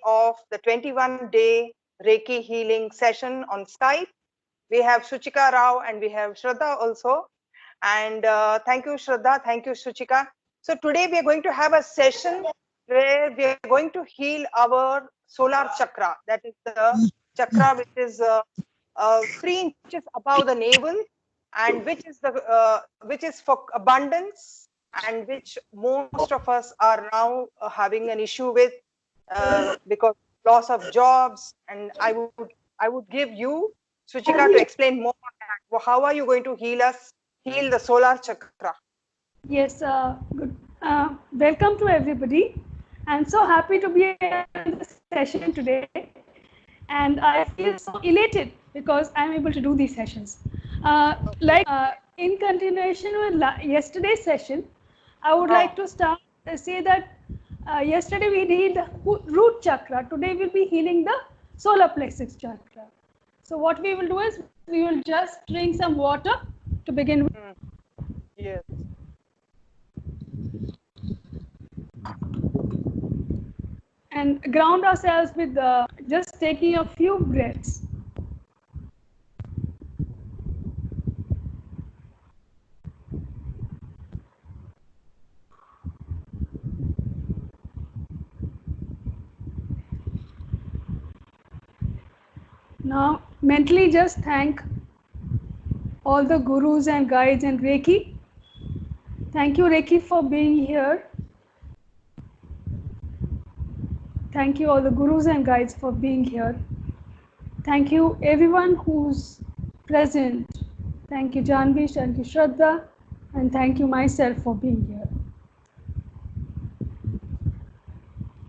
of the 21-day Reiki healing session on Skype. We have Suchika Rao and we have Shraddha also. And thank you, Shraddha. Thank you, Suchika. So today we are going to have a session where we are going to heal our solar chakra. That is the chakra which is 3 inches above the navel, and which is for abundance, and which most of us are now having an issue with because loss of jobs. And I would give you, Suchika, to explain more on that. Well, how are you going to heal the solar chakra? Yes, good. Welcome to everybody. I'm so happy to be in the session today, and I feel so elated because I'm able to do these sessions. In continuation with yesterday's session, I would like to start say that yesterday we healed the root chakra. Today we'll be healing the solar plexus chakra. So what we will do is we will just drink some water to begin with. Yes. And ground ourselves with just taking a few breaths. Now mentally just thank all the gurus and guides and Reiki. Thank you, Reiki, for being here. Thank you all the gurus and guides for being here. Thank you everyone who's present. Thank you Janvi, thank you Shraddha, and thank you myself for being here.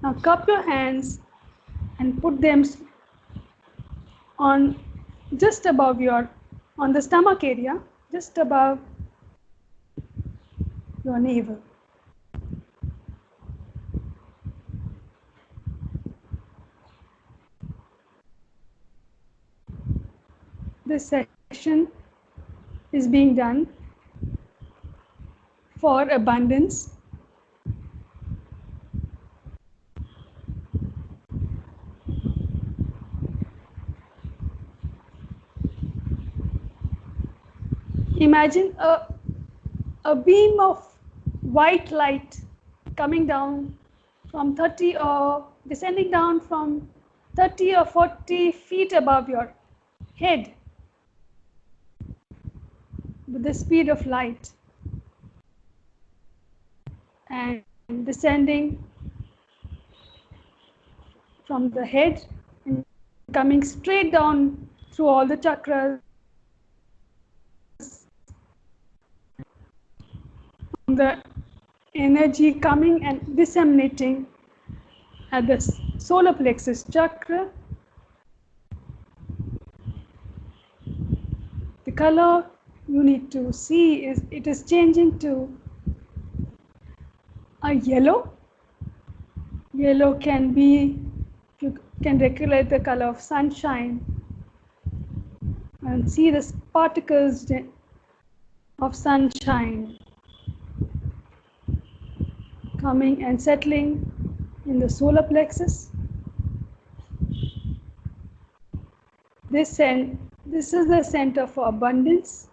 Now cup your hands and put them on just above on the stomach area, just above your navel. This session is being done for abundance. Imagine a beam of white light coming down from 30 or descending down from 30 or 40 feet above your head with the speed of light, and descending from the head and coming straight down through all the chakras, the energy coming and disseminating at the solar plexus chakra. The color you need to see is it is changing to a yellow. Yellow can be, you can recollect the color of sunshine and see the particles of sunshine coming and settling in the solar plexus. This is the center for abundance.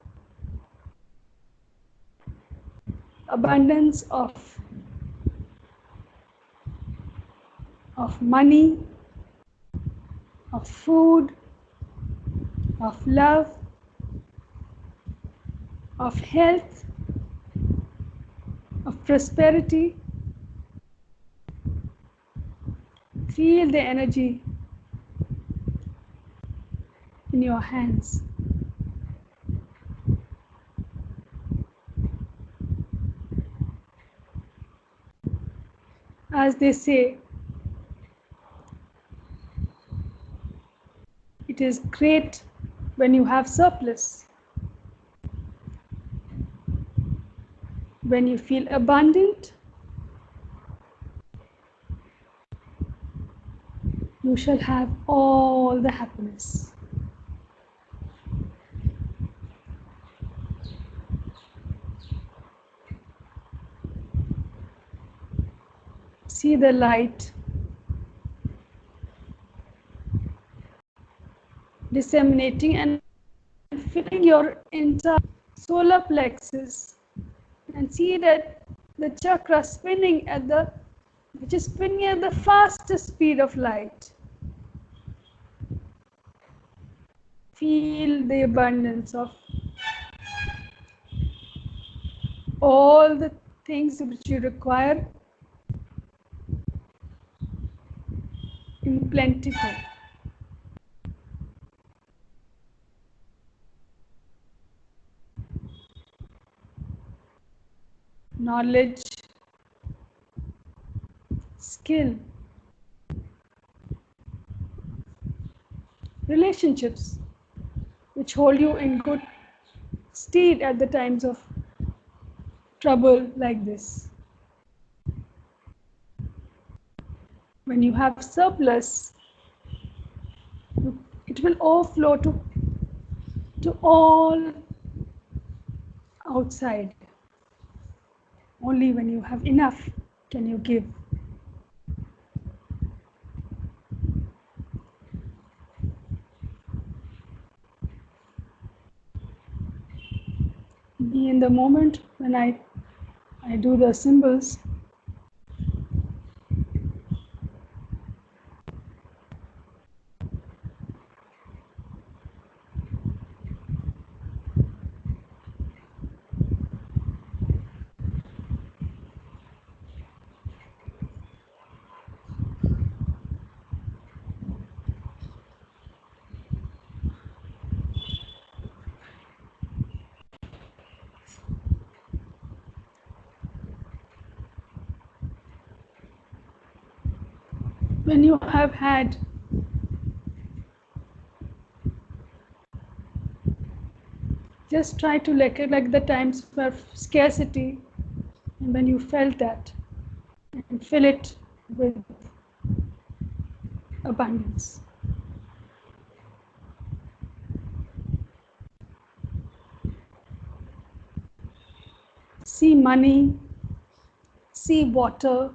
Abundance of money, of food, of love, of health, of prosperity. Feel the energy in your hands. As they say, it is great when you have surplus, when you feel abundant. You shall have all the happiness. See the light disseminating and filling your entire solar plexus, and see that the chakra spinning which is spinning at the fastest speed of light. Feel the abundance of all the things which you require in plentiful. Knowledge, skill, relationships which hold you in good stead at the times of trouble like this. When you have surplus, it will overflow to all outside. Only when you have enough can you give. Be in the moment when I do the symbols. When you have had just try to recollect the times of scarcity, and when you felt that, and fill it with abundance. See money, see water,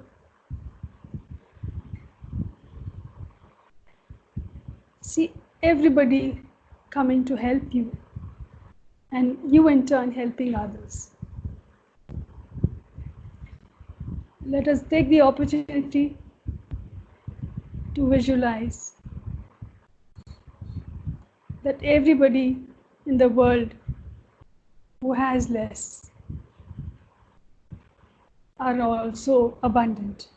see everybody coming to help you, and you in turn helping others. Let us take the opportunity to visualize that everybody in the world who has less are also abundant.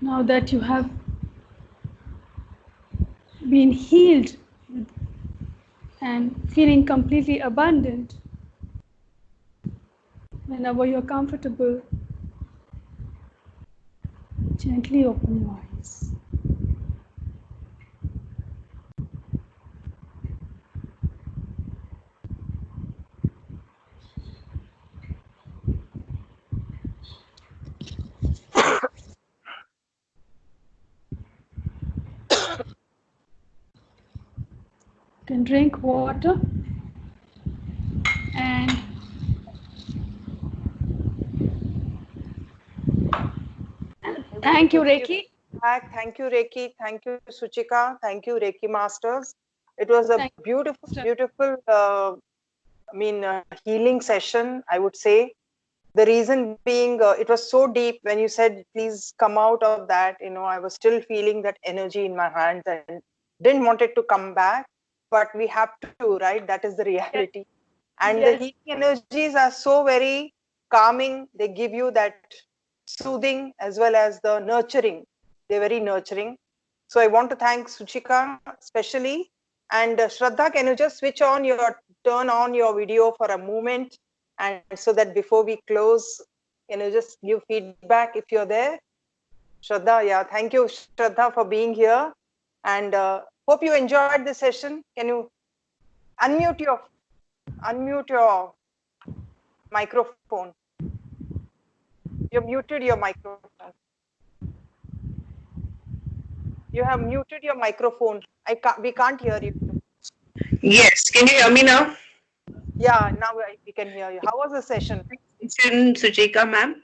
Now that you have been healed and feeling completely abundant, whenever you're comfortable, gently open your eyes. You can drink water and thank you, Reiki. Thank you, Reiki. Thank you, Suchika. Thank you, Reiki Masters. It was a beautiful, healing session, I would say. The reason being, it was so deep. When you said, please come out of that, I was still feeling that energy in my hands and didn't want it to come back, but we have to, right? That is the reality. And the healing energies are so very calming. They give you that soothing as well as the nurturing. They're very nurturing. So I want to thank Suchika especially. And Shraddha, can you just turn on your video for a moment, and so that before we close, can you just give feedback if you're there? Shraddha, yeah, thank you, Shraddha, for being here. And hope you enjoyed the session. Can you unmute your microphone? You've muted your microphone. You have muted your microphone. We can't hear you. Yes, can you hear me now? Yeah, now we can hear you. How was the session? mentioned, Suchika ma'am,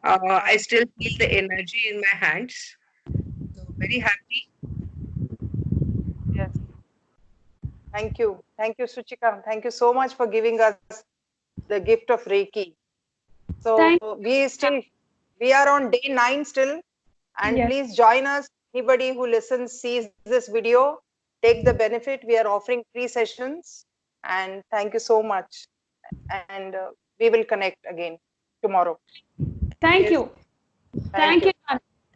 I still feel the energy in my hands. So very happy. Yes. Thank you. Thank you, Suchika. Thank you so much for giving us the gift of Reiki. So Thank we are on day 9 still, and Yes. please join us. Anybody who listens, sees this video, take the benefit. We are offering free sessions, and thank you so much. And we will connect again tomorrow. Thank Yes. you. Thank Thank you. you.